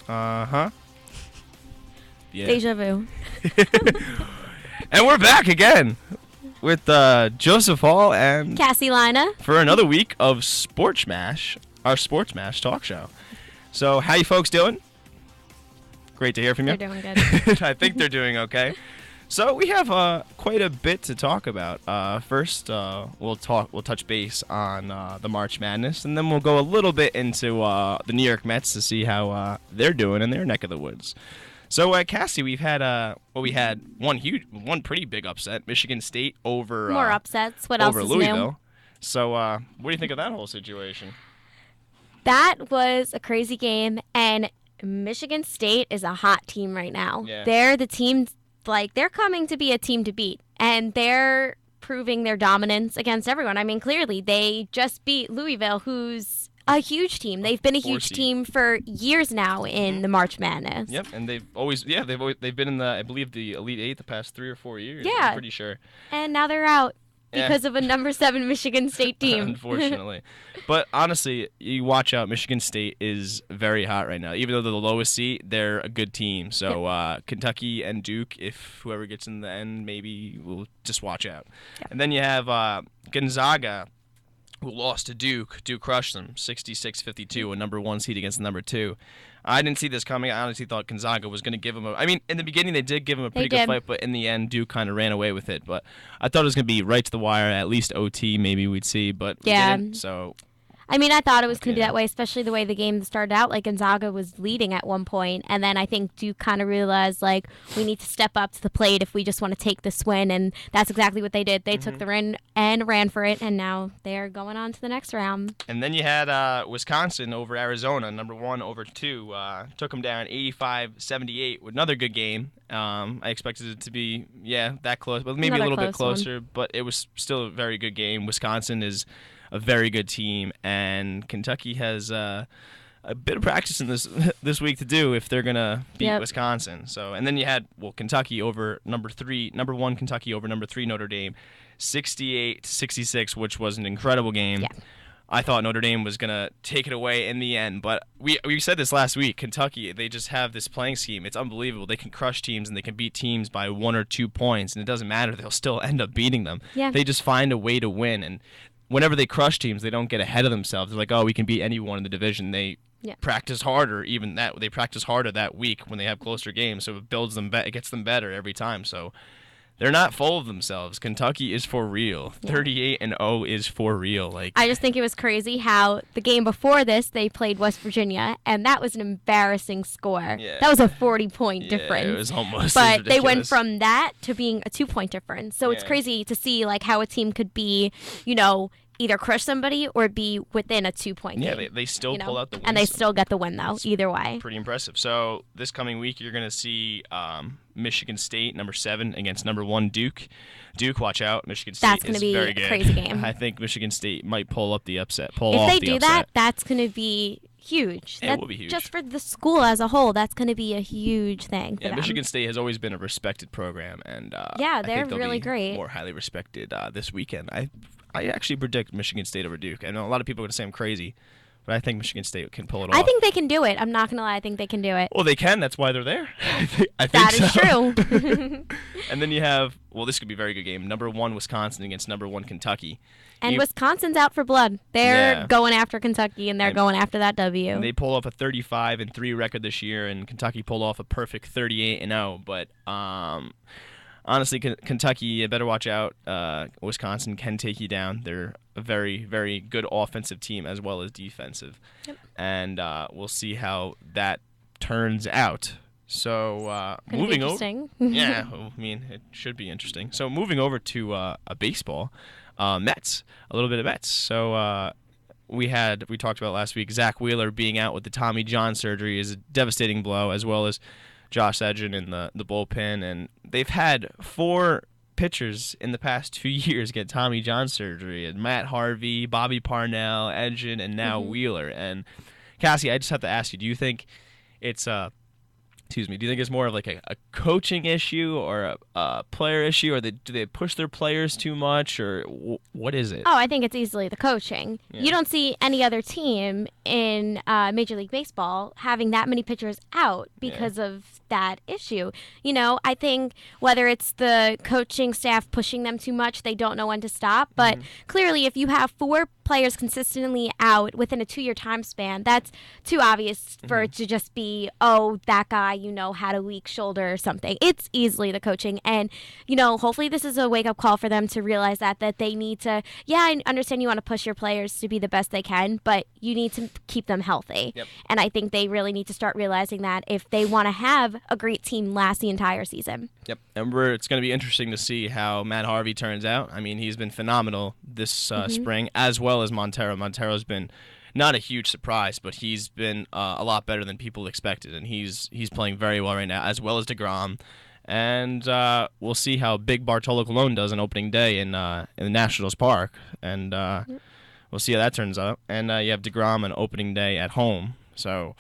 Uh-huh. Yeah. Deja vu. And we're back again with Joseph Hall and Cassie, Lynagh. for another week of Sports Mash, our Sports Mash talk show. So, how you folks doing? Great to hear from you. They're doing good. I think they're doing okay. So we have quite a bit to talk about. First, we'll touch base on the March Madness, and then we'll go a little bit into the New York Mets to see how they're doing in their neck of the woods. So, Cassie, we had one pretty big upset, Michigan State over More upsets. What else over is Louisville. new? So, what do you think of that whole situation? That was a crazy game, and Michigan State is a hot team right now. Yeah. They're the team, they're coming to be a team to beat, and they're proving their dominance against everyone. I mean, clearly, they just beat Louisville, who's a huge team. They've been a huge team for years now in the March Madness. Yep, and they've been in the the Elite Eight the past 3 or 4 years. Yeah. I'm pretty sure. And now they're out because of a number 7 Michigan State team. Unfortunately. But honestly, you watch out. Michigan State is very hot right now. Even though they're the lowest seed, they're a good team. So Kentucky and Duke, if whoever gets in the end, maybe we'll just watch out. Yep. And then you have Gonzaga, who lost to Duke. Duke crushed them 66-52, a number 1 seed against the number 2. I didn't see this coming. I honestly thought Gonzaga was going to give them in the beginning they did give them a pretty good fight, but in the end Duke kind of ran away with it. But I thought it was going to be right to the wire, at least OT maybe we'd see, but we didn't, so... I mean, I thought it was going to be that way, especially the way the game started out. Like, Gonzaga was leading at one point, and then I think Duke kind of realized, we need to step up to the plate if we just want to take this win, and that's exactly what they did. They took the win and ran for it, and now they're going on to the next round. And then you had Wisconsin over Arizona, number 1 over 2. Took them down 85-78 with another good game. I expected it to be, that close, but maybe a little bit closer, but it was still a very good game. Wisconsin is a very good team, and Kentucky has a bit of practice in this week to do if they're gonna beat Wisconsin. So, and then you had Kentucky over number 1 Kentucky over number 3 Notre Dame, 68-66, which was an incredible game. Yeah. I thought Notre Dame was gonna take it away in the end, but we said this last week. Kentucky, they just have this playing scheme. It's unbelievable. They can crush teams and they can beat teams by 1 or 2 points, and it doesn't matter. They'll still end up beating them. Yeah. They just find a way to win, and whenever they crush teams, they don't get ahead of themselves. They're like, oh, we can beat anyone in the division. They practice harder, they practice harder that week when they have closer games, so it builds them, it gets them better every time. So they're not full of themselves. Kentucky is for real. 38-0 is for real. I just think it was crazy how the game before this they played West Virginia, and that was an embarrassing score. Yeah. That was a 40-point difference. It was almost. But they went from that to being a 2-point difference. So it's crazy to see how a team could be, either crush somebody or be within a 2-point game. Yeah, they still pull out the win. And they still get the win, though, either way. Pretty impressive. So this coming week, you're going to see Michigan State, number 7, against number 1 Duke. Duke, watch out. Michigan State is very good. That's going to be a crazy game. I think Michigan State might pull off the upset. If they do that, that's going to be huge. It will be huge. Just for the school as a whole, that's going to be a huge thing for them. Michigan State has always been a respected program, and they're really great. More highly respected this weekend. I actually predict Michigan State over Duke. I know a lot of people are going to say I'm crazy, but I think Michigan State can pull it off. I think they can do it. I'm not going to lie. I think they can do it. Well, they can. That's why they're there. I think that is true. And then you have, this could be a very good game, number 1 Wisconsin against number 1 Kentucky. And Wisconsin's out for blood. They're going after Kentucky, and they're going after that W. And they pulled off a 35-3 record this year, and Kentucky pulled off a perfect 38-0. But honestly, Kentucky, you better watch out. Wisconsin can take you down. They're a very, very good offensive team as well as defensive. Yep. And we'll see how that turns out. So moving over, it should be interesting. So moving over to a baseball, Mets, a little bit of Mets. So we talked about last week, Zach Wheeler being out with the Tommy John surgery is a devastating blow, as well as Josh Edgin in the bullpen, and they've had 4 pitchers in the past 2 years get Tommy John surgery, and Matt Harvey, Bobby Parnell, Edgin, and now Wheeler. And Cassie, I just have to ask you, do you think it's Excuse me. Do you think it's more of like a coaching issue or a player issue, or do they push their players too much, or what is it? Oh, I think it's easily the coaching. Yeah. You don't see any other team in Major League Baseball having that many pitchers out because of that issue. You know, I think whether it's the coaching staff pushing them too much, they don't know when to stop. But clearly, if you have 4 players consistently out within a 2-year time span, that's too obvious for it to just be, oh, that guy, you know, had a weak shoulder or something. It's easily the coaching. And, you know, hopefully this is a wake-up call for them to realize that they need to, I understand you want to push your players to be the best they can, but you need to keep them healthy. Yep. And I think they really need to start realizing that if they want to have a great team last the entire season. Yep. And it's going to be interesting to see how Matt Harvey turns out. I mean, he's been phenomenal this spring, as well as Montero. Montero's been not a huge surprise, but he's been a lot better than people expected, and he's playing very well right now, as well as DeGrom. And we'll see how big Bartolo Colon does on opening day in the Nationals Park, and we'll see how that turns out. And you have DeGrom on opening day at home, so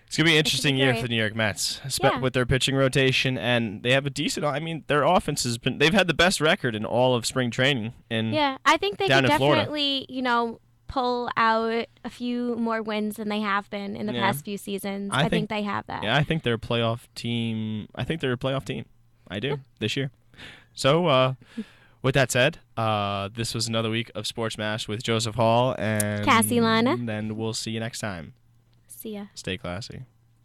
it's going to be an interesting year for the New York Mets, with their pitching rotation, and they have a decent. I mean, their offense they've had the best record in all of spring training. I think they could definitely, Florida. Pull out a few more wins than they have been in the past few seasons. I think they have that. Yeah, I think they're a playoff team. I do this year. So, with that said, this was another week of Sports Mash with Joseph Hall and Cassie, Lynagh. And we'll see you next time. See ya. Stay classy.